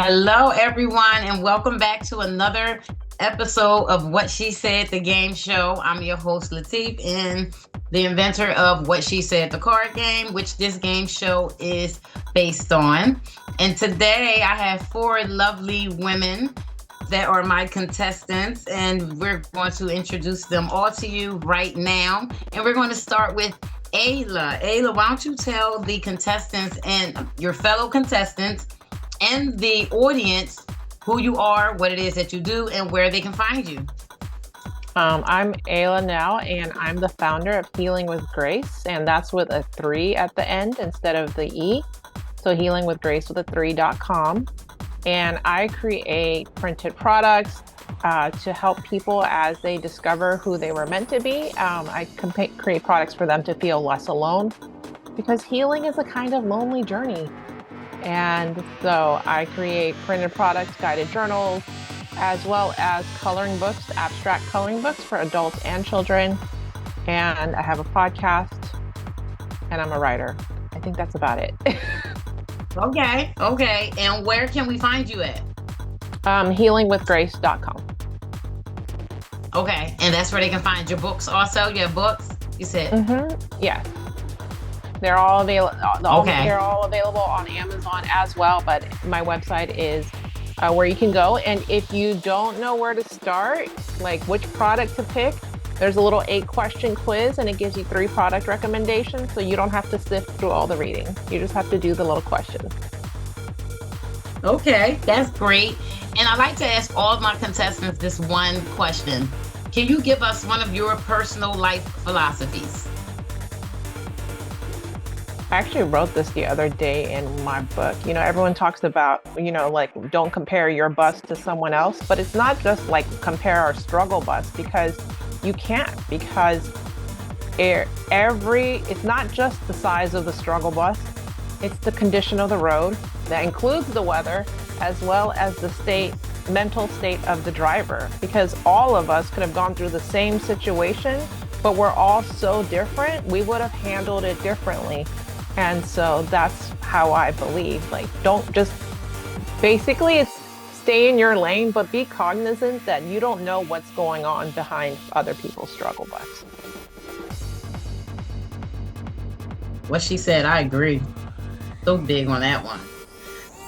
Hello, everyone, and welcome back to another episode of What She Said, the game show. I'm your host, Latif, and the inventor of What She Said, the card game, which this game show is based on. And today I have four lovely women that are my contestants, and we're going to introduce them all to you right now. And we're going to start with Ayla. Ayla, why don't you tell the contestants and your fellow contestants and the audience who you are, what it is that you do, and where they can find you. I'm Ayla now, and I'm the founder of Healing with Grace, and that's with a 3 at the end instead of the E. So Healing with Grace with a 3.com. And I create printed products to help people as they discover who they were meant to be. I create products for them to feel less alone, because healing is a kind of lonely journey. And so I create printed products, guided journals, as well as coloring books, abstract coloring books for adults and children. And I have a podcast, and I'm a writer. I think that's about it. Okay. And where can we find you at? Healingwithgrace.com. Okay, and that's where they can find your books also? Your books, you said? Mm-hmm. Yeah. They're all available. Okay. They're all available on Amazon as well, but my website is where you can go. And if you don't know where to start, like which product to pick, there's a little 8-question quiz, and it gives you 3 product recommendations, so you don't have to sift through all the reading. You just have to do the little questions. Okay, that's great. And I like to ask all of my contestants this one question. Can you give us one of your personal life philosophies? I actually wrote this the other day in my book. You know, everyone talks about, like don't compare your bus to someone else, but it's not just like compare our struggle bus, because you can't, because it's not just the size of the struggle bus, it's the condition of the road that includes the weather, as well as the mental state of the driver, because all of us could have gone through the same situation, but we're all so different. We would have handled it differently. And so that's how I believe, like, don't just, basically it's stay in your lane, but be cognizant that you don't know what's going on behind other people's struggle bus. What she said, I agree. So big on that one.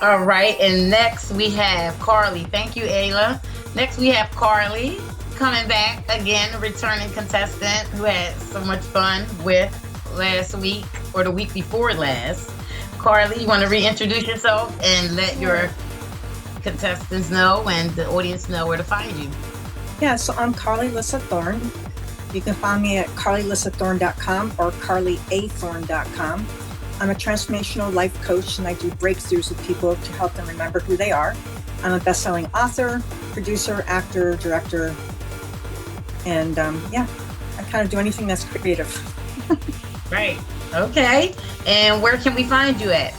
All right, and next we have Carly. Thank you, Ayla. Next we have Carly, coming back again, a returning contestant who had so much fun with last week or the week before last. Carly, you want to reintroduce yourself and let your contestants know and the audience know where to find you? Yeah, so I'm Carly Lissa Thorne. You can find me at carlylissathorne.com or carlyathorne.com. I'm a transformational life coach, and I do breakthroughs with people to help them remember who they are. I'm a best-selling author, producer, actor, director, and I kind of do anything that's creative. Right. Okay. And where can we find you at?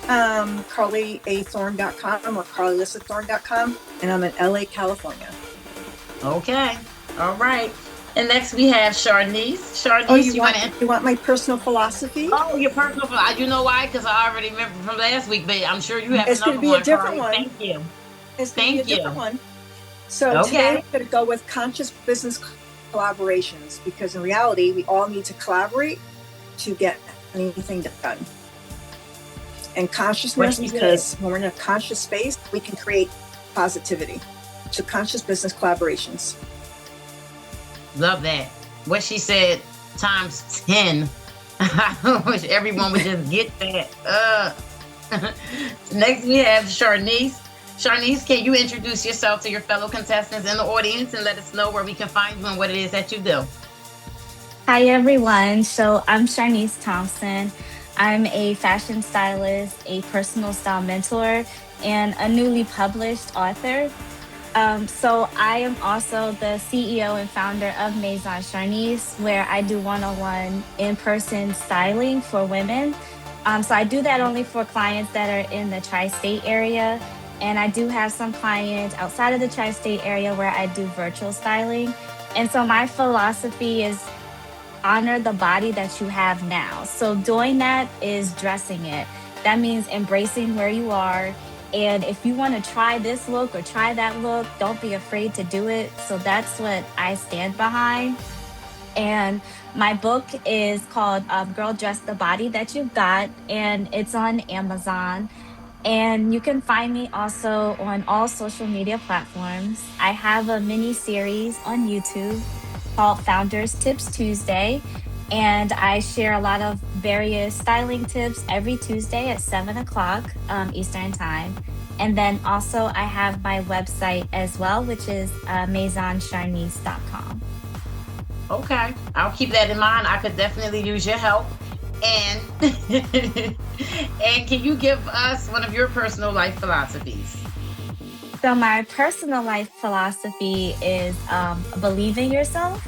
carlyathorne.com or carlylissathorne.com, and I'm in LA, California. Okay. All right. And next we have Sharnice. Sharnice, Oh, you want my personal philosophy? Oh, your personal philosophy. You know why? Because I already remember from last week, but I'm sure you have it's another one. It's going to be a different one. Thank you. It's going to be a different one. So Okay. Today I'm going to go with conscious business collaborations, because in reality, we all need to collaborate to get anything done. And consciousness, because when we're in a conscious space, we can create positivity. So conscious business collaborations. Love that. What she said times 10. I wish everyone would just get that. Next we have Sharnice. Sharnice, can you introduce yourself to your fellow contestants in the audience and let us know where we can find you and what it is that you do? Hi, everyone. So I'm Sharnice Thompson. I'm a fashion stylist, a personal style mentor, and a newly published author. So I am also the CEO and founder of Maison Sharnice, where I do one-on-one in-person styling for women. So I do that only for clients that are in the tri-state area. And I do have some clients outside of the tri-state area where I do virtual styling. And so my philosophy is honor the body that you have now. So doing that is dressing it. That means embracing where you are And if you want to try this look or try that look, don't be afraid to do it. So that's what I stand behind. And my book is called Girl Dress the Body That You've Got, and it's on Amazon. And you can find me also on all social media platforms. I have a mini series on YouTube called Founders Tips Tuesday. And I share a lot of various styling tips every Tuesday at 7 o'clock Eastern Time. And then also, I have my website as well, which is maisoncharnice.com. Okay, I'll keep that in mind. I could definitely use your help. And and can you give us one of your personal life philosophies? So, my personal life philosophy is believe in yourself.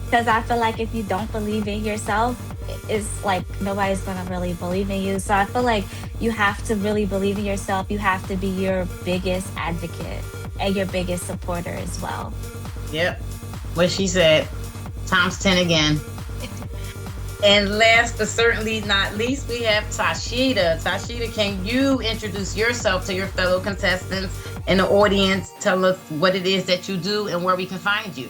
Because I feel like if you don't believe in yourself, it's like nobody's going to really believe in you. So, I feel like you have to really believe in yourself. You have to be your biggest advocate and your biggest supporter as well. Yep, what she said, times 10 again. And last but certainly not least, we have Tashida. Tashida, can you introduce yourself to your fellow contestants and the audience? Tell us what it is that you do and where we can find you.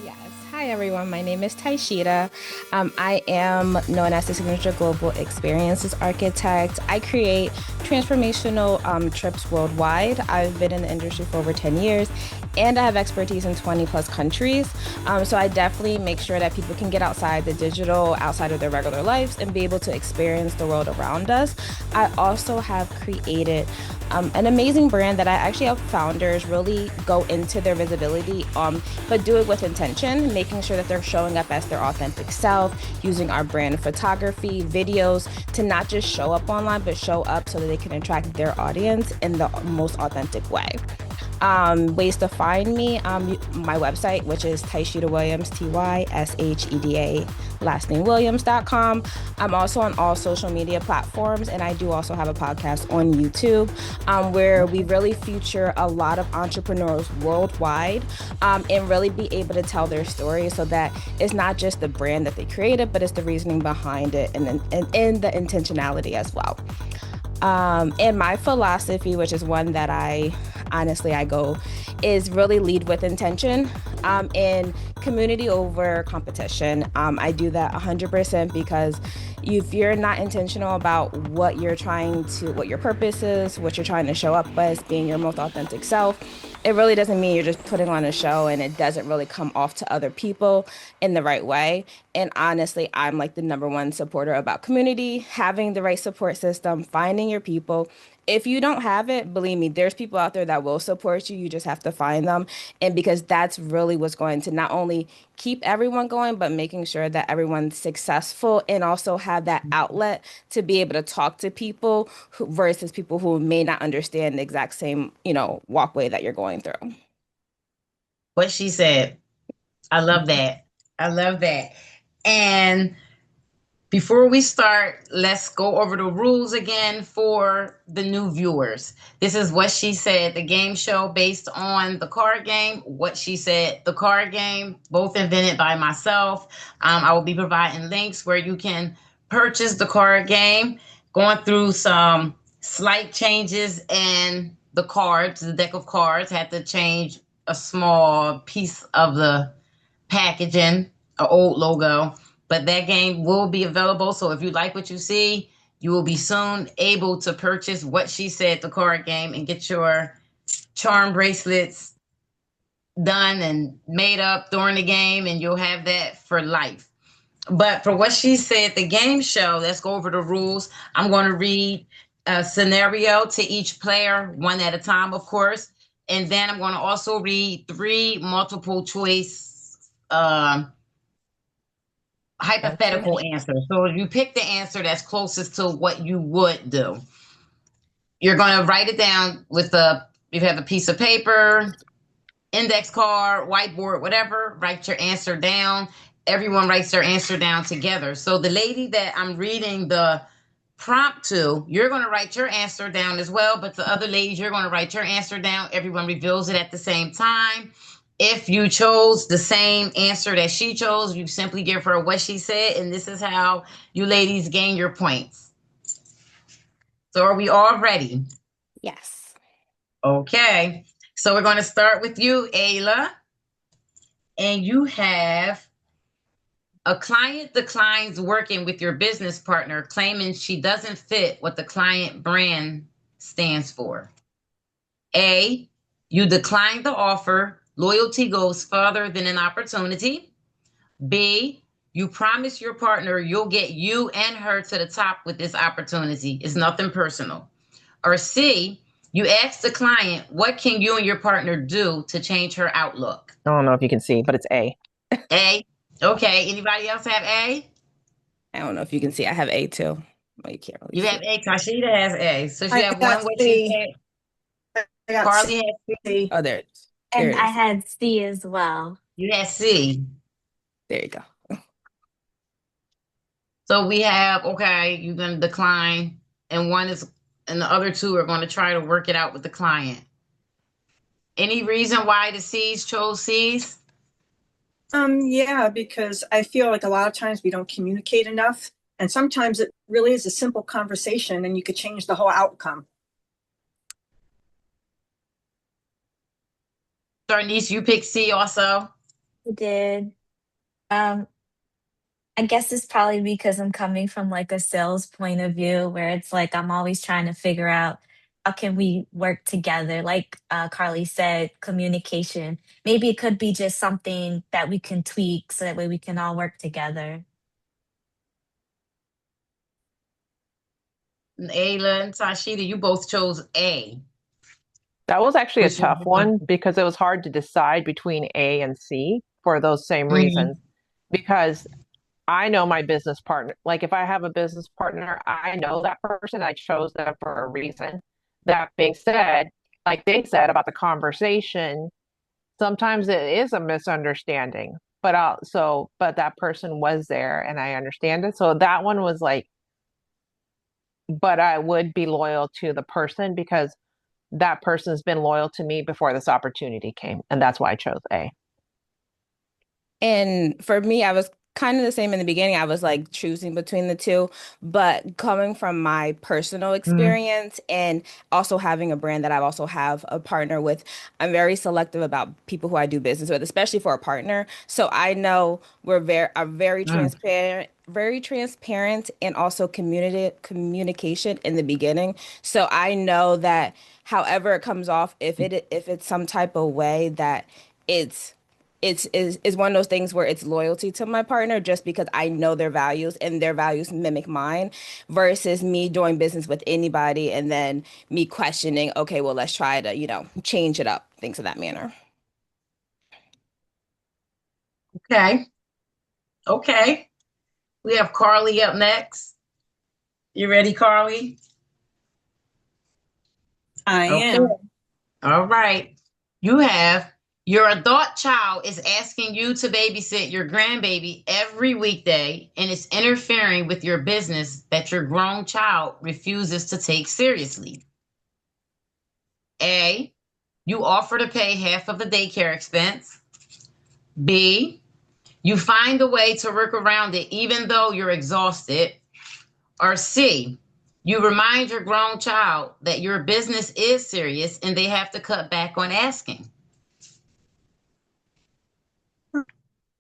Yes. Hi, everyone. My name is Taishida. I am known as the Signature Global Experiences Architect. I create transformational trips worldwide. I've been in the industry for over 10 years, and I have expertise in 20 plus countries. So I definitely make sure that people can get outside the digital, outside of their regular lives, and be able to experience the world around us. I also have created an amazing brand that I actually have founders really go into their visibility, but do it with intention, making sure that they're showing up as their authentic self, using our brand photography, videos to not just show up online, but show up so that they can attract their audience in the most authentic way. Ways to find me, my website, which is Tysheda Williams, Tysheda, last name Williams.com. I'm also on all social media platforms, and I do also have a podcast on YouTube where we really feature a lot of entrepreneurs worldwide and really be able to tell their story so that it's not just the brand that they created, but it's the reasoning behind it and the intentionality as well. And my philosophy, which is one that I go, is really lead with intention and community over competition. I do that 100% because if you're not intentional about what your purpose is, what you're trying to show up as, being your most authentic self, it really doesn't mean you're just putting on a show and it doesn't really come off to other people in the right way. And honestly, I'm like the number one supporter about community, having the right support system, finding your people. If you don't have it, believe me, there's people out there that will support you. You just have to find them. And because that's really what's going to not only keep everyone going, but making sure that everyone's successful and also have that outlet to be able to talk to people versus people who may not understand the exact same, walkway that you're going through. What she said. I love that. I love that. And before we start, let's go over the rules again for the new viewers. This is What She Said, the game show based on the card game. What She Said, the card game, both invented by myself. I will be providing links where you can purchase the card game, going through some slight changes in the cards. The deck of cards had to change a small piece of the packaging, an old logo. But that game will be available. So if you like what you see, you will be soon able to purchase What She Said, the card game, and get your charm bracelets done and made up during the game, and you'll have that for life. But for What She Said, the game show, let's go over the rules. I'm going to read a scenario to each player, one at a time, of course. And then I'm going to also read 3 multiple choice hypothetical answers. So you pick the answer that's closest to what you would do. You're going to write it down you have a piece of paper, index card, whiteboard, whatever, write your answer down. Everyone writes their answer down together. So the lady that I'm reading the prompt to, you're going to write your answer down as well, but the other ladies, you're going to write your answer down. Everyone reveals it at the same time. If you chose the same answer that she chose, you simply give her what she said, and this is how you ladies gain your points. So are we all ready? Yes. Okay. So we're going to start with you, Ayla. And you have a client declines working with your business partner, claiming she doesn't fit what the client brand stands for. A, you decline the offer. Loyalty goes further than an opportunity. B, you promise your partner you'll get you and her to the top with this opportunity. It's nothing personal. Or C, you ask the client, what can you and your partner do to change her outlook? I don't know if you can see, but it's A. A. Okay. Anybody else have A? I don't know if you can see. I have A too. Well, you can't really You see. have A. Kashida has A. So you I have got one what she C. said. I got Carly has C. C. Oh, there And it I is. had C as well. You have C. There you go. So we have, okay, you're going to decline, and and the other two are going to try to work it out with the client. Any reason why the C's chose C's? Yeah, because I feel like a lot of times we don't communicate enough. And sometimes it really is a simple conversation and you could change the whole outcome. Darnice, you pick C also? I did. Um, I guess it's probably because I'm coming from like a sales point of view where it's like I'm always trying to figure out how can we work together. Like Carly said, communication. Maybe it could be just something that we can tweak so that way we can all work together. And Ayla and Tashida, you both chose A. That was actually a Which tough one? one because it was hard to decide between A and C for those same Mhm. reasons. Because I know my business partner. Like if I have a business partner, I know that person. I chose them for a reason. That being said, like they said about the conversation, sometimes it is a misunderstanding. But that person was there and I understand it. So that one was like, but I would be loyal to the person because that person's been loyal to me before this opportunity came. And that's why I chose A. And for me, I was kind of the same in the beginning. I was like choosing between the two, but coming from my personal Mhm. experience and also having a brand that I also have a partner with, I'm very selective about people who I do business with, especially for a partner. So I know are very transparent and also communication in the beginning. So I know that however it comes off, if it's some type of way that it's is one of those things where it's loyalty to my partner just because I know their values and their values mimic mine versus me doing business with anybody and then me questioning, okay, well, let's try to, change it up, things of that manner. Okay. Okay. We have Carly up next. You ready, Carly? I Okay. am. All right. You have your adult child is asking you to babysit your grandbaby every weekday and it's interfering with your business that your grown child refuses to take seriously. A, you offer to pay half of the daycare expense. B, you find a way to work around it even though you're exhausted. Or C, you remind your grown child that your business is serious and they have to cut back on asking.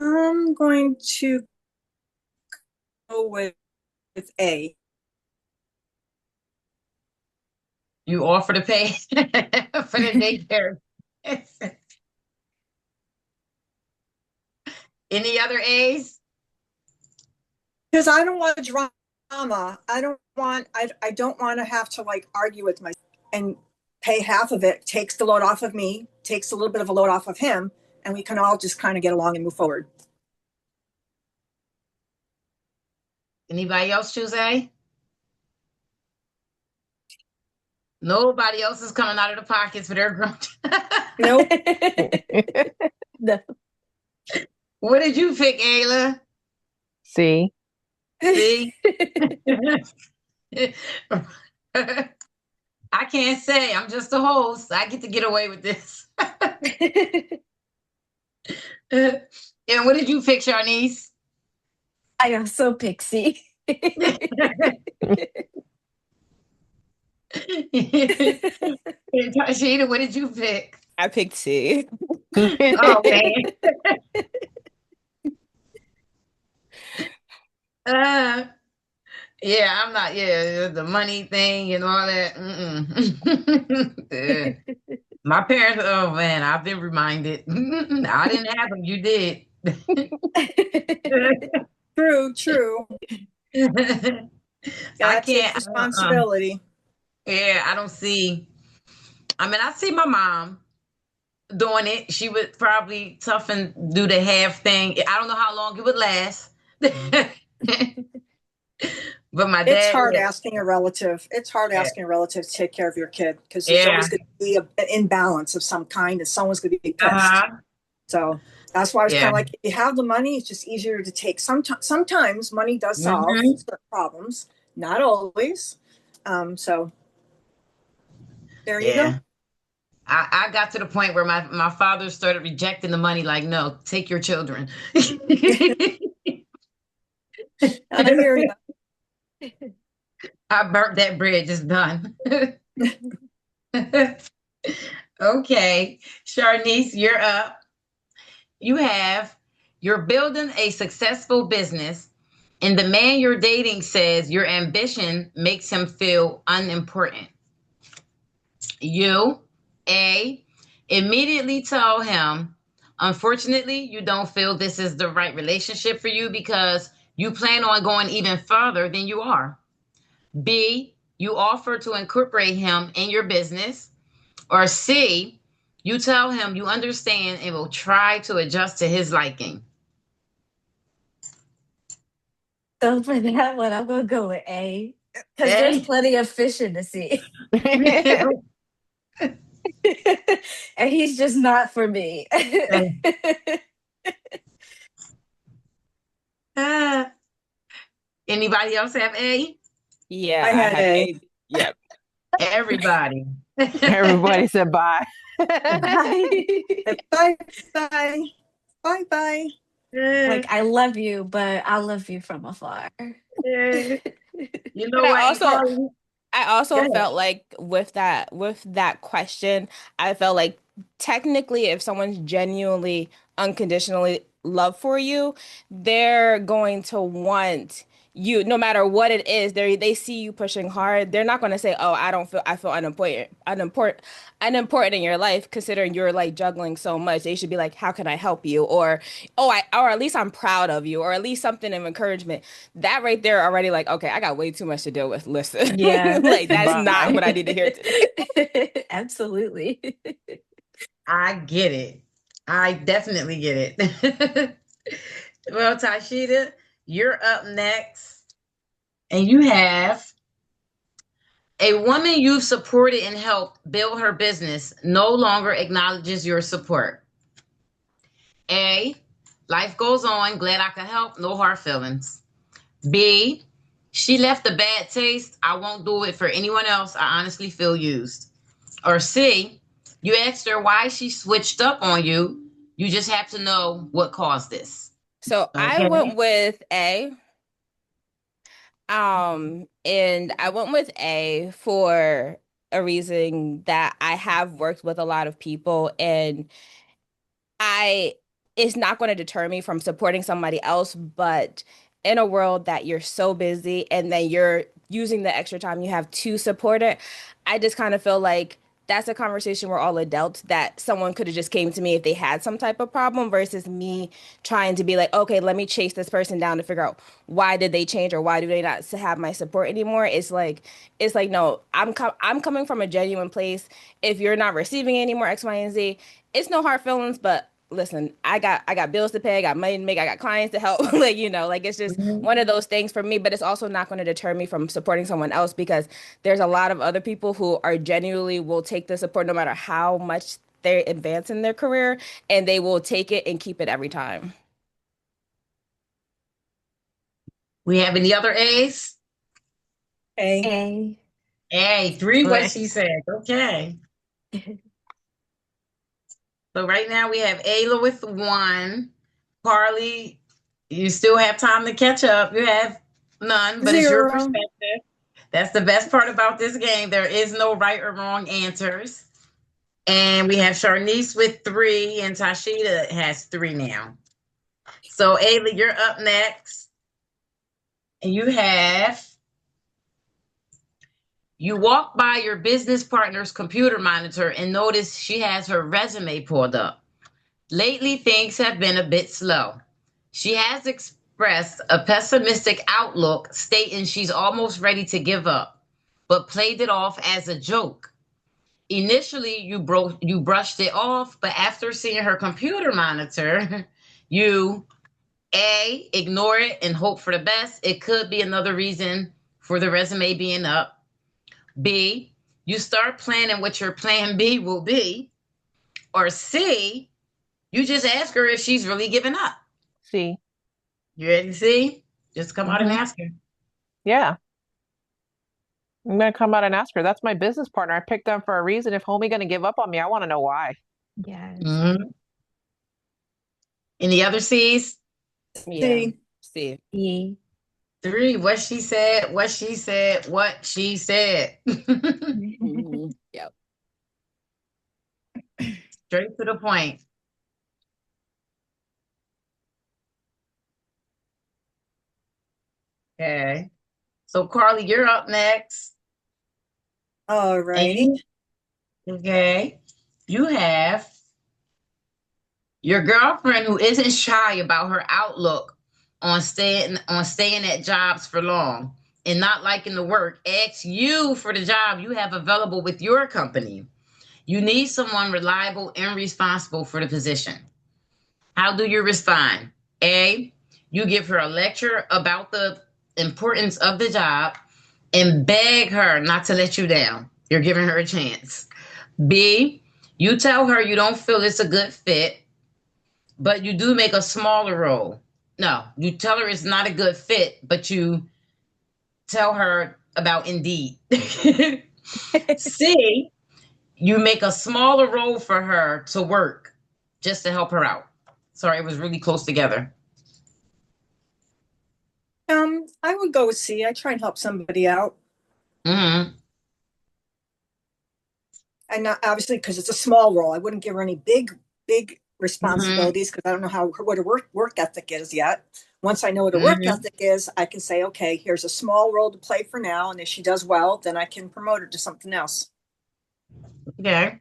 I'm going to go with A. You offer to pay for the daycare. Any other A's? Because I don't want drama. I don't want to have to like argue with my and pay half of it, takes the load off of me, takes a little bit of a load off of him, and we can all just kind of get along and move forward. Anybody else choose A? Nobody else is coming out of the pockets for their grown. Nope. No. What did you pick, Ayla? C. See? I can't say. I'm just a host. I get to get away with this. And what did you pick, Sharnice? I also pick C. And Tashina, what did you pick? I picked C. Oh man. Uh, yeah, I'm not. Yeah, the money thing and all that. Yeah. My parents. Oh man, I've been reminded. I didn't have them. You did. True. I Gotta take can't. responsibility. Yeah, I don't see. I mean, I see my mom doing it. She would probably tough and do the half thing. I don't know how long it would last. But my It's dad, hard yeah. asking a relative. It's hard Yeah. asking a relative to take care of your kid because there's Yeah. always going to be an imbalance of some kind, and someone's going to be pissed. Uh-huh. So that's why I was Yeah. kind of like, if you have the money, it's just easier to take. Sometimes money does solve Mhm. certain problems, not always. So there you Yeah. go. I got to the point where my father started rejecting the money, like, no, take your children. I hear you. I burnt that bridge, it's done. Okay, Sharnice, you're up. You're building a successful business, and the man you're dating says your ambition makes him feel unimportant. You, A, immediately tell him, unfortunately, you don't feel this is the right relationship for you because you plan on going even further than you are. B, you offer to incorporate him in your business. Or C, you tell him you understand and will try to adjust to his liking. So for that one, I'm gonna go with A. Because there's A? plenty of fish in the sea. And he's just not for me. Ah. Anybody else have A? Yeah, I I had have A. A. Yep. Everybody. Everybody said bye. Bye bye. Bye bye. Like, I love you, but I love you from afar. You know But I what? also Carly? I Go also ahead. felt like with that question, I felt like technically if someone's genuinely unconditionally love for you, they're going to want you no matter what it is. They see you pushing hard. They're not going to say, "Oh, I feel unimportant in your life considering you're like juggling so much." They should be like, "How can I help you?" or or at least I'm proud of you, or at least something of encouragement. That right there already like, okay, I got way too much to deal with. Listen, Yeah. like that's not Bye. what I need to hear today. Absolutely. I get it. I definitely get it. Well, Tashida, you're up next. And you have a woman you've supported and helped build her business no longer acknowledges your support. A, life goes on. Glad I could help. No hard feelings. B, she left a bad taste. I won't do it for anyone else. I honestly feel used. Or C, you asked her why she switched up on you. You just have to know what caused this. So I Okay. went with A. And I went with A for a reason that I have worked with a lot of people, and I it's not going to deter me from supporting somebody else, but in a world that you're so busy and then you're using the extra time you have to support it, I just kind of feel like that's a conversation we're all adults that someone could have just came to me if they had some type of problem versus me trying to be like, okay, let me chase this person down to figure out why did they change or why do they not have my support anymore. It's like no, I'm coming from a genuine place. If you're not receiving any more X, Y, and Z, it's no hard feelings, but listen, I got bills to pay, I got money to make, I got clients to help. Like it's just one of those things for me, but it's also not going to deter me from supporting someone else because there's a lot of other people who are genuinely will take the support no matter how much they advance in their career, and they will take it and keep it every time. We have any other A's? A. A. A, three, what Okay. she said. Okay. So right now we have Ayla with 1. Carly, you still have time to catch up. You have none, but it's your 0. perspective. That's the best part about this game. There is no right or wrong answers. And we have Sharnice with 3, and Tashida has 3 now. So, Ayla, you're up next. And you walk by your business partner's computer monitor and notice she has her resume pulled up. Lately, things have been a bit slow. She has expressed a pessimistic outlook, stating she's almost ready to give up, but played it off as a joke. Initially, you brushed it off, but after seeing her computer monitor, you A, ignore it and hope for the best. It could be another reason for the resume being up. B, you start planning what your plan B will be. Or C, you just ask her if she's really giving up. See. You ready to see? Just come out and ask her. Yeah. I'm gonna come out and ask her. That's my business partner. I picked them for a reason. If homie gonna give up on me, I want to know why. Yes. Mhm. Any other C's? Yeah. See. E. 3, what she said, what she said, what she said. Mhm. Yep. Straight to the point. Okay. So, Carly, you're up next. All righty. Okay. You have your girlfriend who isn't shy about her outlook on staying at jobs for long and not liking the work asks you for the job you have available with your company. You need someone reliable and responsible for the position. How do you respond? A, you give her a lecture about the importance of the job and beg her not to let you down. You're giving her a chance. B, you tell her you don't feel it's a good fit, but you do make a smaller role. No, you tell her it's not a good fit, but you tell her about Indeed. C, you make a smaller role for her to work just to help her out. Sorry, it was really close together. I would go with C. I try and help somebody out. Mm-hmm. And not obviously because it's a small role. I wouldn't give her any big responsibilities because I don't know what her work ethic is yet. Once I know what her work ethic is, I can say, okay, here's a small role to play for now, and if she does well, then I can promote her to something else. Okay.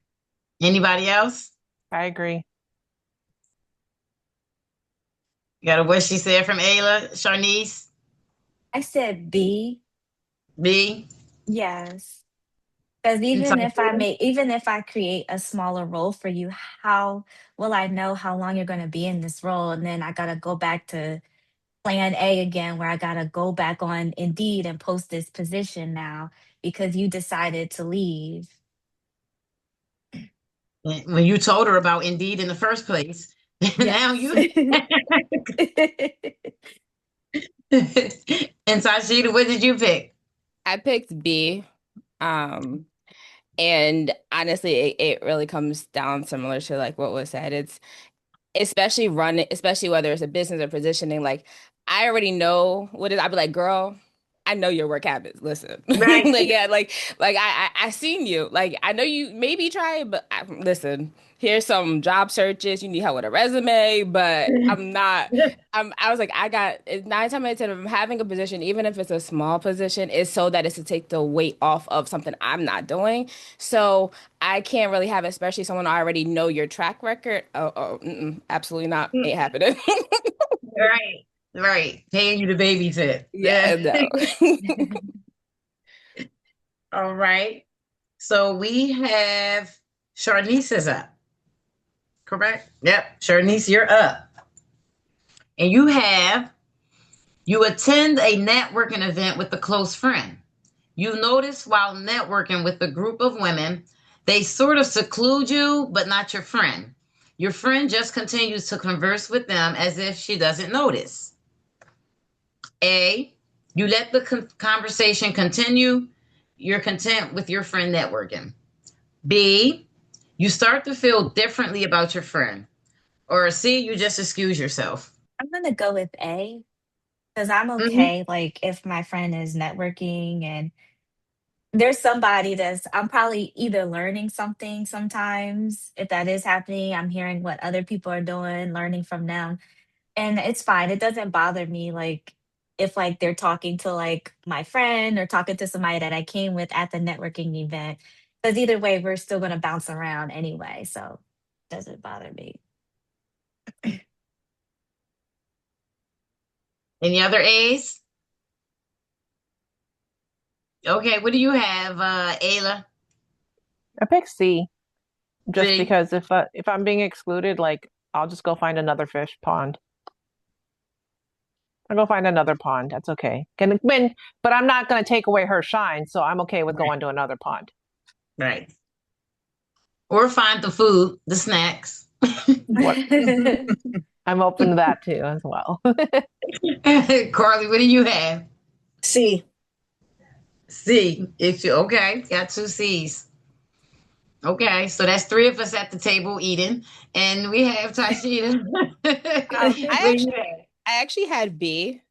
Anybody else? I agree. You got a what she said from Ayla, Sharnice? I said B. B? Yes. Because even if I create a smaller role for you, how will I know how long you're going to be in this role? And then I got to go back to plan A again, where I got to go back on Indeed and post this position now because you decided to leave. When you told her about Indeed in the first place. Now you. And Tashida, what did you pick? I picked B. And honestly, it really comes down similar to like what was said. It's especially whether it's a business or positioning, like I already know what it. I'd be like, girl, I know your work habits. Listen, Right. like yeah, like I seen you. Like I know you maybe try it, but listen. Here's some job searches. You need help with a resume, but I'm not. I was like, I got 9 times out of 10. If I'm having a position, even if it's a small position, it's so that it's to take the weight off of something I'm not doing. So I can't really have, especially someone I already know your track record. Absolutely not. Ain't happening. Right. Paying you to babysit. Yeah, no. All right. So we have Sharnice is up. Correct? Yep. Sharnice, you're up. And you attend a networking event with a close friend. You notice while networking with a group of women, they sort of seclude you, but not your friend. Your friend just continues to converse with them as if she doesn't notice. A, you let the conversation continue. You're content with your friend networking. B, you start to feel differently about your friend. Or C, you just excuse yourself. I'm going to go with A because I'm okay. Like if my friend is networking and there's somebody that's I'm probably either learning something sometimes. If that is happening, I'm hearing what other people are doing, learning from them. And it's fine. It doesn't bother me like if like they're talking to like my friend or talking to somebody that I came with at the networking event. Because either way, we're still gonna bounce around anyway. So it doesn't bother me. Any other A's? Okay, what do you have, Ayla? I picked C just C. because if I'm being excluded, like I'll just go find another fish pond. I'll go find another pond. That's okay. Can win, but I'm not gonna take away her shine, so I'm okay with Right. going to another pond. Right. Or find the food, the snacks. What I'm open to that too as well. Carly, what do you have? C. C. If you okay, got two C's. Okay, so that's three of us at the table eating, and we have Tashita. I What do actually you have? I actually had B.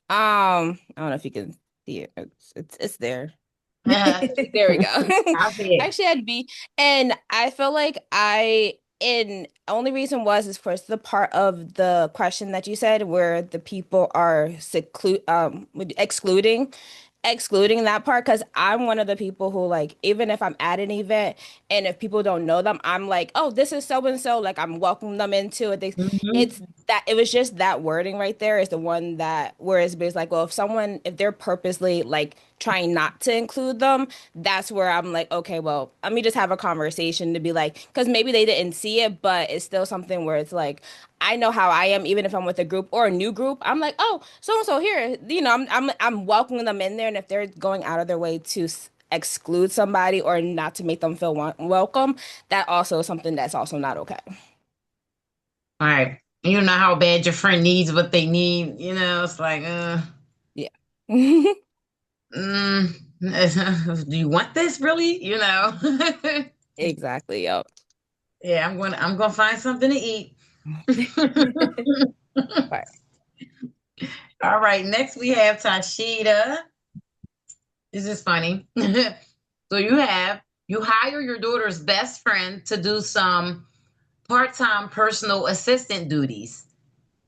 I don't know if you can see it. It's there. Uh-huh. There we go. I see I it. actually had B, and I feel like I and only reason was is first the part of the question that you said where the people are excluding that part because I'm one of the people who like even if I'm at an event and if people don't know them, I'm like, oh, this is so and so, like I'm welcoming them into it. It's Mhm. that it was just that wording right there is the one that whereas it's like, well, if they're purposely like trying not to include them, that's where I'm like, okay, well, let me just have a conversation to be like, because maybe they didn't see it, but it's still something where it's like, I know how I am, even if I'm with a group or a new group. I'm like, oh, so and so here, I'm welcoming them in there, and if they're going out of their way to exclude somebody or not to make them feel welcome, that also is something that's also not okay. All right. You know how bad your friend needs what they need. It's like, Yeah. mm, do you want this really? Exactly. Yep. Yeah, I'm gonna find something to eat. Right. All right, next we have Tashida. This is funny. So you hire your daughter's best friend to do some part-time personal assistant duties.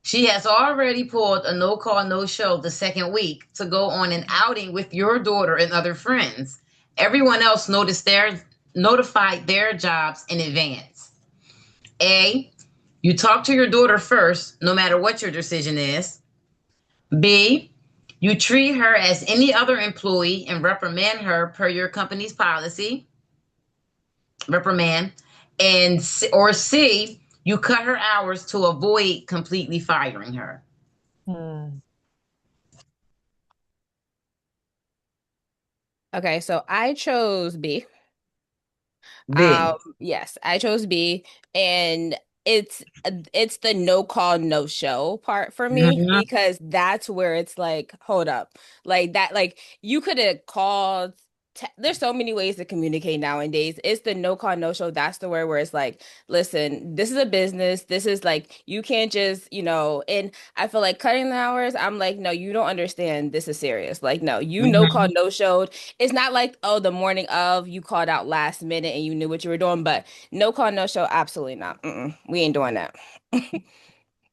She has already pulled a no call, no show the second week to go on an outing with your daughter and other friends. Everyone else notified their jobs in advance. A, you talk to your daughter first, no matter what your decision is. B, you treat her as any other employee and reprimand her per your company's policy. Reprimand. Or C, you cut her hours to avoid completely firing her. Hmm. Okay, so I chose B. B. Yes, I chose B, and it's the no call, no show part for me Mhm. because that's where it's like, hold up, like that, like you could have called. There's so many ways to communicate nowadays. It's the no call, no show. That's the word where it's like, listen, this is a business. This is like you can't just, and I feel like cutting the hours. I'm like, no, you don't understand. This is serious. Like, no, you no call, Mhm. no show. It's not like, oh, the morning of you called out last minute and you knew what you were doing, but no call, no show, absolutely not. We ain't doing that.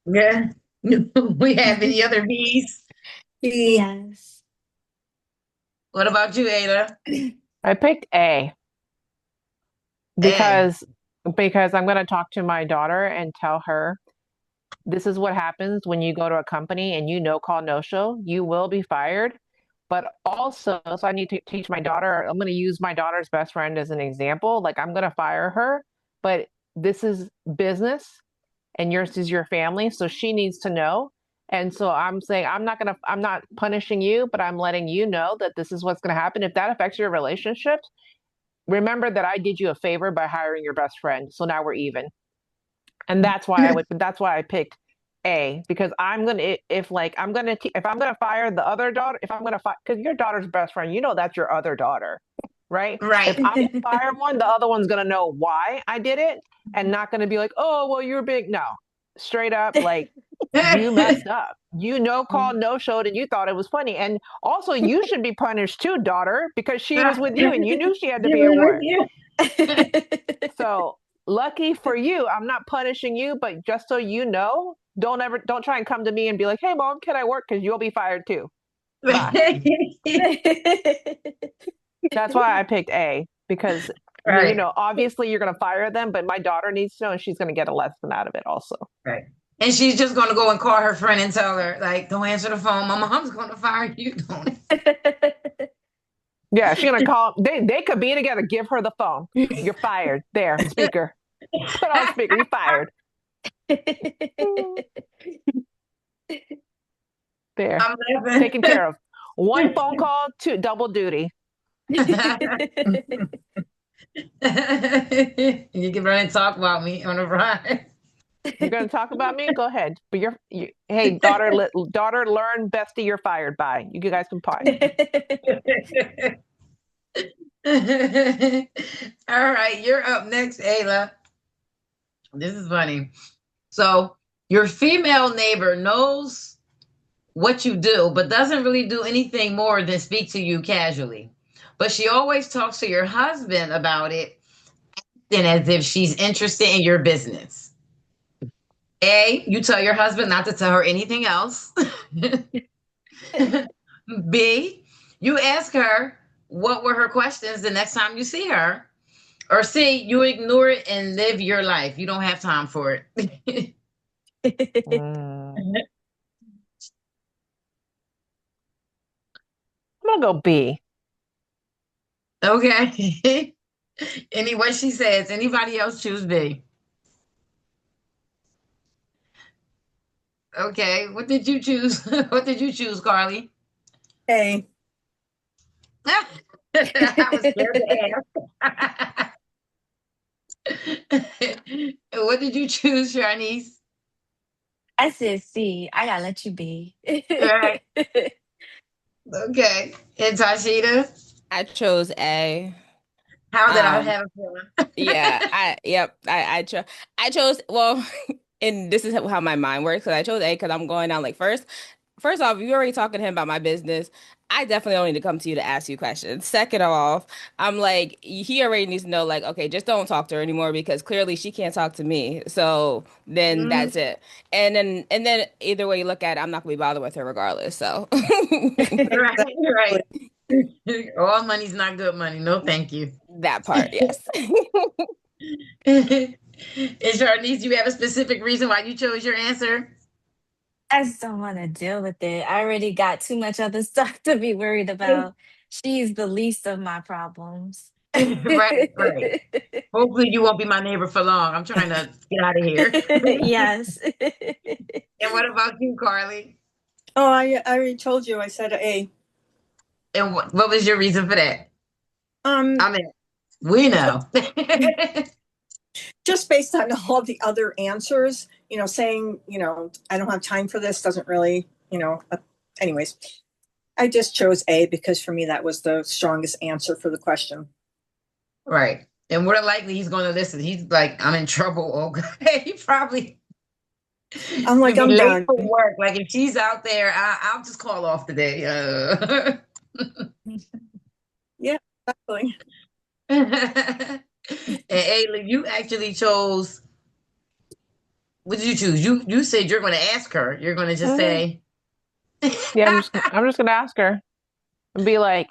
Yeah. We have any other B's? B. Yes. What about you, Ada? I picked A A. because I'm going to talk to my daughter and tell her this is what happens when you go to a company and you no call, no show. You will be fired. But also, so I need to teach my daughter, I'm going to use my daughter's best friend as an example. Like, I'm going to fire her, but this is business and yours is your family. So she needs to know. And so I'm saying, I'm not punishing you, but I'm letting you know that this is what's going to happen. If that affects your relationship, remember that I did you a favor by hiring your best friend. So now we're even. And that's why I picked A because I'm gonna if like if I'm gonna fire the other daughter, if I'm gonna fire because your daughter's best friend, that's your other daughter, right? If Right. I fire one, the other one's gonna know why I did it and not gonna be like, oh well, you're big. No, straight up, like You messed up. You no call, no showed, and you thought it was funny. And also, you should be punished too, daughter, because she was with you and you knew she had to be at work. So lucky for you, I'm not punishing you, but just so you know, don't try and come to me and be like, "Hey, mom, can I work?" Because you'll be fired too. Bye. That's why I picked A, because Right. you know, obviously you're going to fire them, but my daughter needs to know, and she's going to get a lesson out of it also. Right. And she's just going to go and call her friend and tell her, like, don't answer the phone. My mom's going to fire you. Don't. Yeah, she's going to call. They could be together. Give her the phone. You're fired. There, speaker. Put on speaker. You're fired. There. I'm laughing. Taken care of. One phone call, two double duty. You can run and talk about me on the ride. You're going to talk about me? Go ahead. But hey, daughter, learn bestie, you're fired. Bye. You guys can pie. All right, you're up next, Ayla. This is funny. So your female neighbor knows what you do, but doesn't really do anything more than speak to you casually. But she always talks to your husband about it, and as if she's interested in your business. A, you tell your husband not to tell her anything else. B, you ask her what were her questions the next time you see her. Or C, you ignore it and live your life. You don't have time for it. I'm going to go B. Okay. What she says. Anybody else choose B? Okay. What did you choose? What did you choose, Carly? A. I was scared to ask. What did you choose, Sharnice? I said C. I gotta let you be. Right. Okay. And Tashita? I chose A. How did I have a feeling? Yeah, I chose, well, and this is how my mind works, because I chose A because I'm going down like first off, you already talking to him about my business. I definitely don't need to come to you to ask you questions. Second off, I'm like, he already needs to know, like, okay, just don't talk to her anymore because clearly she can't talk to me. So then that's it. And then either way you look at it, I'm not gonna be bothered with her regardless. So Right. All money's not good money. No, thank you. That part, yes. And Sharnice, you have a specific reason why you chose your answer? I just don't want to deal with it. I already got too much other stuff to be worried about. She's the least of my problems. Right. Hopefully you won't be my neighbor for long. I'm trying to get out of here. Yes. And what about you, Carly? Oh, I already told you. I said A. And what was your reason for that? I mean, we know. Just based on all the other answers, saying, I don't have time for this doesn't really, anyways, I just chose A because for me, that was the strongest answer for the question. Right. And more than likely he's going to listen. He's like, I'm in trouble. Okay. He probably. I'm like, I'm done. For work. Like if she's out there, I'll just call off today. Yeah, exactly. And Ayla, you actually chose. What did you choose? You said you're going to ask her. You're going to just say. Yeah, I'm just going to ask her and be like,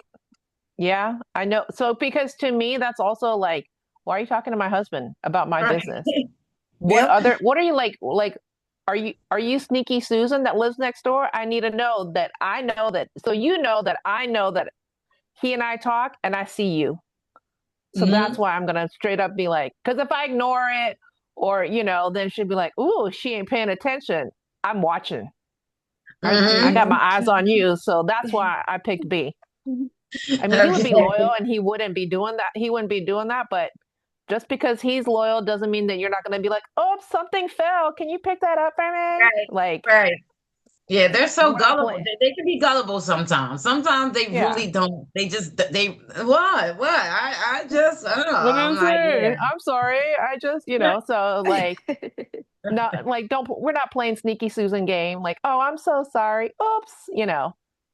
yeah, I know. So because to me, that's also like, why are you talking to my husband about my business? What are you like, are you sneaky Susan that lives next door? I need to know that I know that. So you know that I know that he and I talk and I see you. So that's why I'm going to straight up be like, because if I ignore it or, then she'd be like, ooh, she ain't paying attention. I'm watching. I got my eyes on you. So that's why I picked B. I mean, he would be loyal and he wouldn't be doing that. He wouldn't be doing that. But just because he's loyal doesn't mean that you're not going to be like, oh, something fell. Can you pick that up for me? Right. Yeah, they're so gullible. They can be gullible sometimes. Sometimes they really don't. What? I don't know. I'm sorry. I just, so like, No, like we're not playing sneaky Susan game. Like, oh, I'm so sorry. Oops,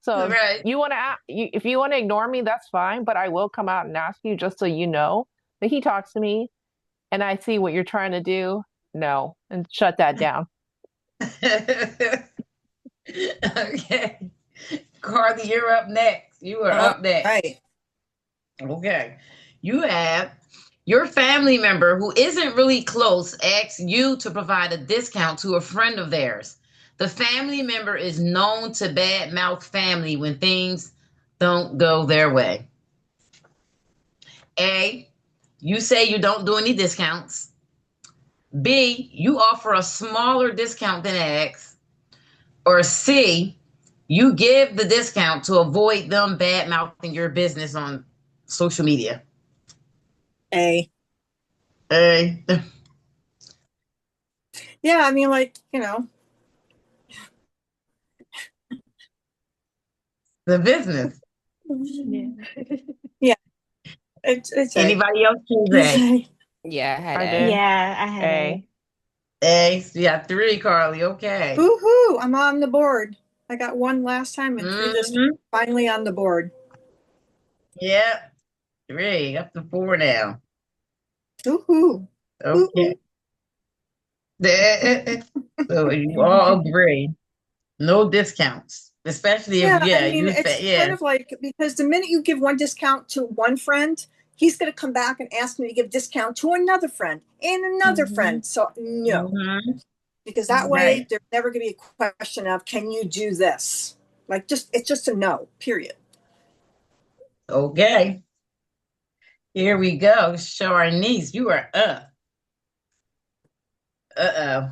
So Right. if you want to ignore me, that's fine. But I will come out and ask you just so you know that he talks to me, and I see what you're trying to do. No, and shut that down. Okay. Carly, you're up next. You are up next. Right. Okay. You have your family member who isn't really close asks you to provide a discount to a friend of theirs. The family member is known to badmouth family when things don't go their way. A, you say you don't do any discounts. B, you offer a smaller discount than X. Or C, you give the discount to avoid them bad mouthing your business on social media. A. A. Yeah, I mean, like, The business. Yeah. It's A. Anybody else choose A? Yeah, I had I A. did. Yeah, I had A. A. So you got 3, Carly. Okay. Woohoo! I'm on the board. I got 1 last time and 3 this time. Mhm. Finally on the board. Yep. 3. Up to 4 now. Woohoo! Okay. So you all agree. No discounts. Especially if, I mean, you it's say, kind of like, because the minute you give one discount to one friend, he's going to come back and ask me to give discount to another friend and another friend. So no, because that way Right. there's never going to be a question of, can you do this? Like, it's just a no, period. Okay. Here we go. Sharnice, you are up. Uh-oh.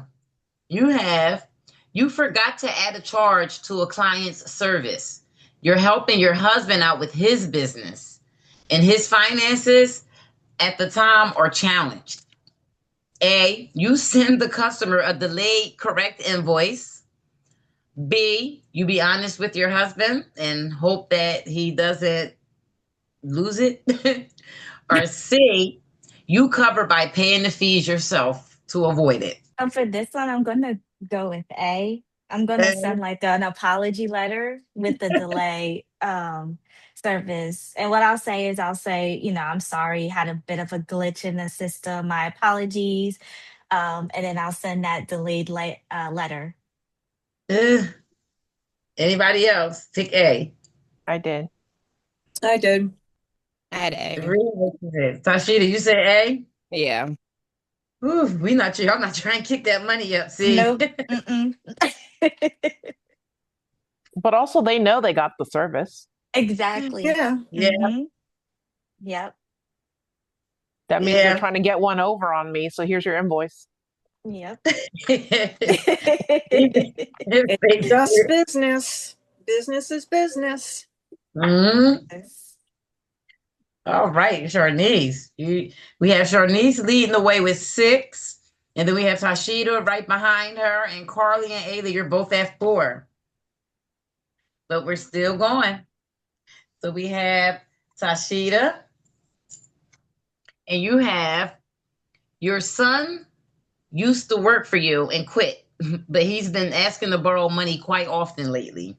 You forgot to add a charge to a client's service. You're helping your husband out with his business, and his finances at the time are challenged. A, you send the customer a delayed correct invoice. B, you be honest with your husband and hope that he doesn't lose it. Or C, you cover by paying the fees yourself to avoid it. For this one, I'm gonna go with A. I'm gonna send like an apology letter with the delay service. And what I'll say is I'm sorry, had a bit of a glitch in the system. My apologies. And then I'll send that delayed letter. Anybody else? Pick A. I did. I did. I had A. Tashida, you said A? Yeah. Ooh, I'm not trying to kick that money up. See? Nope. Mm-mm. But also, they know they got the service. Exactly. Yeah. Yeah. Mhm. Yep. That means Yeah. they're trying to get one over on me. So here's your invoice. Yep. It's just business. Business is business. Mhm. All right, Sharnice. We have Sharnice leading the way with 6. And then we have Tashida right behind her. And Carly and Ayla, you're both at 4. But we're still going. So we have Tashida. And you have your son used to work for you and quit. But he's been asking to borrow money quite often lately.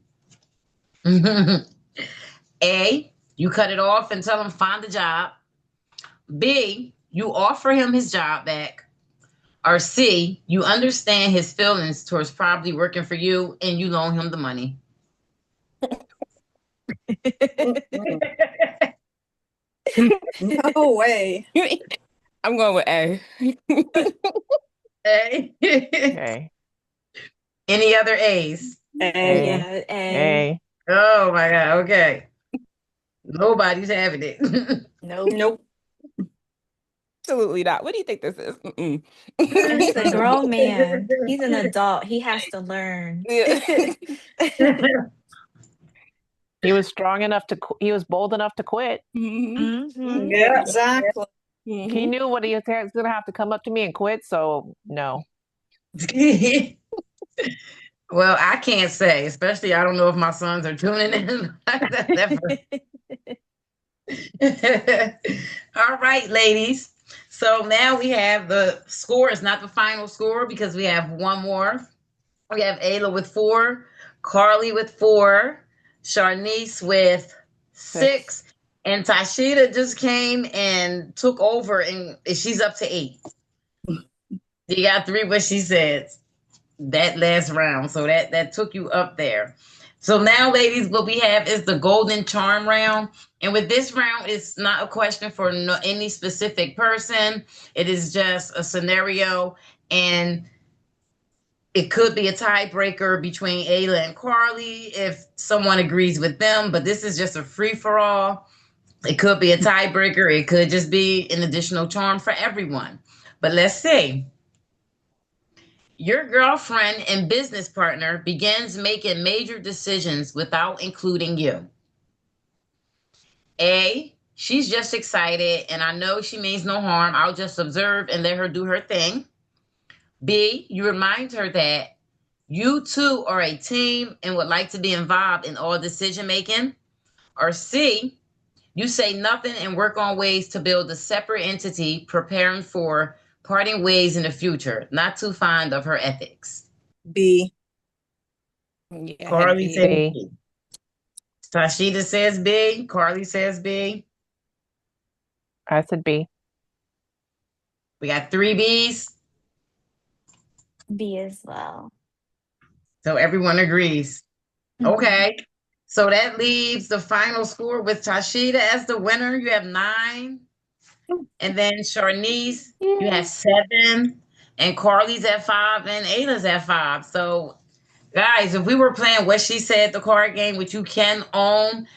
A, you cut it off and tell him find a job. B, you offer him his job back. Or C, you understand his feelings towards probably working for you and you loan him the money. No way. I'm going with A. A. Okay. Any other A's? A. Yeah. A. Oh my God. Okay. Nobody's having it. Nope. Nope. Absolutely not. What do you think this is? Mm-mm. He's a grown man. He's an adult. He has to learn. Yeah. He was strong enough he was bold enough to quit. Mhm. Mhm. Yeah, exactly. Mhm. He knew what he was going to have to come up to me and quit. So no. Well, I can't say, especially I don't know if my sons are tuning in. All right, ladies. So now we have the score. It's not the final score because we have one more. We have Ayla with 4, Carly with 4, Sharnice with 6, and Tashita just came and took over, and she's up to 8. You got 3 what she said that last round. So that took you up there. So now, ladies, what we have is the golden charm round. And with this round, it's not a question for any specific person. It is just a scenario, and it could be a tiebreaker between Ayla and Carly if someone agrees with them, but this is just a free-for-all. It could be a tiebreaker. It could just be an additional charm for everyone. But let's see. Your girlfriend and business partner begins making major decisions without including you. A, she's just excited, and I know she means no harm. I'll just observe and let her do her thing. B, you remind her that you two are a team and would like to be involved in all decision making. Or C, you say nothing and work on ways to build a separate entity, preparing for parting ways in the future. Not too fond of her ethics. B. Yeah, Carly B. says B. Tashita says B. Carly says B. I said B. We got 3 Bs. B as well. So everyone agrees. Mhm. Okay. So that leaves the final score with Tashita as the winner. You have 9. And then Sharnice, you have 7. And Carly's at 5. And Ayla's at 5. So, guys, if we were playing What She Said, the card game, which you can own,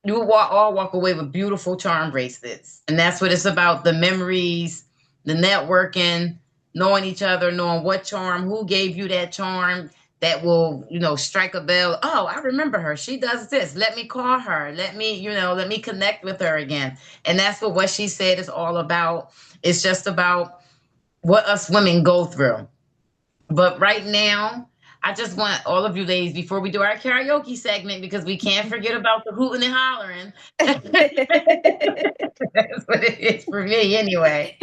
you will all walk away with beautiful charm bracelets. And that's what it's about. The memories, the networking, knowing each other, knowing what charm, who gave you that charm that will, strike a bell. Oh, I remember her. She does this. Let me call her. Let me connect with her again. And that's what She Said is all about. It's just about what us women go through. But right now, I just want all of you ladies, before we do our karaoke segment, because we can't forget about the hooting and hollering. That's what it is for me anyway.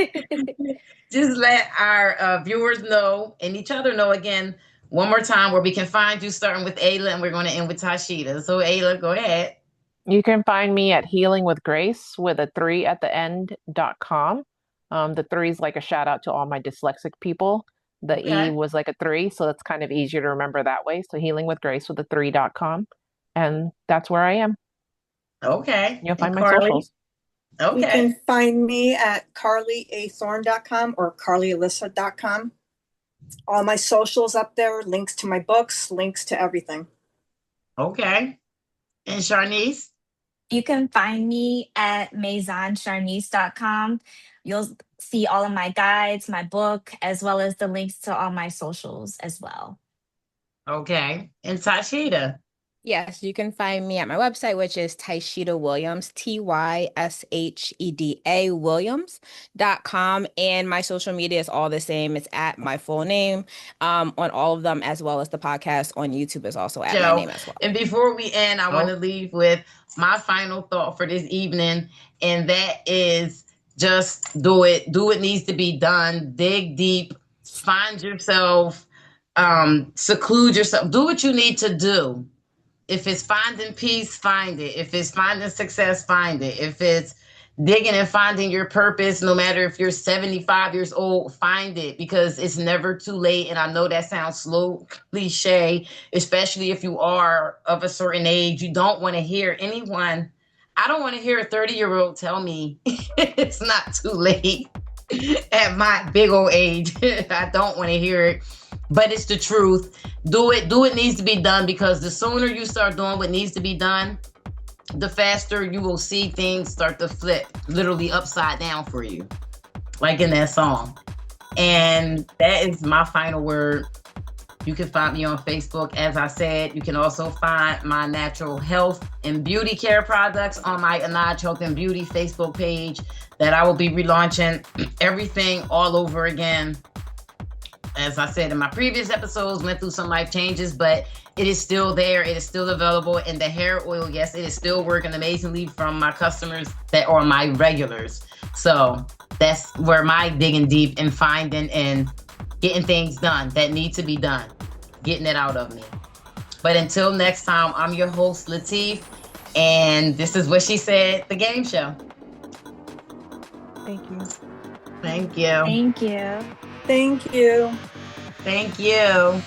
Just let our viewers know and each other know again, one more time, where we can find you, starting with Ayla, and we're going to end with Tashita. So Ayla, go ahead. You can find me at Healing with Grace with a 3 at the end.com. The 3 is like a shout out to all my dyslexic people. The Okay. E was like a 3, so that's kind of easier to remember that way. So Healing with Grace with a 3.com. And that's where I am. Okay. You'll find And my Carly? socials. You Okay. can find me at carlyathorn.com or carlyalyssa.com. All my socials up there, links to my books, links to everything. Okay. And Sharnice? You can find me at maisoncharnice.com. You'll see all of my guides, my book, as well as the links to all my socials as well. Okay. And Tashita? Yes, you can find me at my website, which is Tysheda Williams, TYSHEDA Williams.com. And my social media is all the same. It's at my full name on all of them, as well as the podcast on YouTube is also at my name as well. And before we end, I want to leave with my final thought for this evening, and that is just do it. Do what needs to be done. Dig deep. Find yourself. Seclude yourself. Do what you need to do. If it's finding peace, find it. If it's finding success, find it. If it's digging and finding your purpose, no matter if you're 75 years old, find it, because it's never too late. And I know that sounds slow, cliche, especially if you are of a certain age. You don't want to hear anyone. I don't want to hear a 30-year-old tell me it's not too late at my big old age. I don't want to hear it. But it's the truth. Do it. Do what needs to be done, because the sooner you start doing what needs to be done, the faster you will see things start to flip literally upside down for you, like in that song. And that is my final word. You can find me on Facebook. As I said, you can also find my natural health and beauty care products on my Anaj Health and Beauty Facebook page that I will be relaunching everything all over again. as I said in my previous episodes, went through some life changes, but it is still there. It is still available. And the hair oil, yes, it is still working amazingly from my customers that are my regulars. So that's where my digging deep and finding and getting things done that need to be done, getting it out of me. But until next time, I'm your host, Latif, and this is What She Said, the game show. Thank you. Thank you. Thank you. Thank you. Thank you.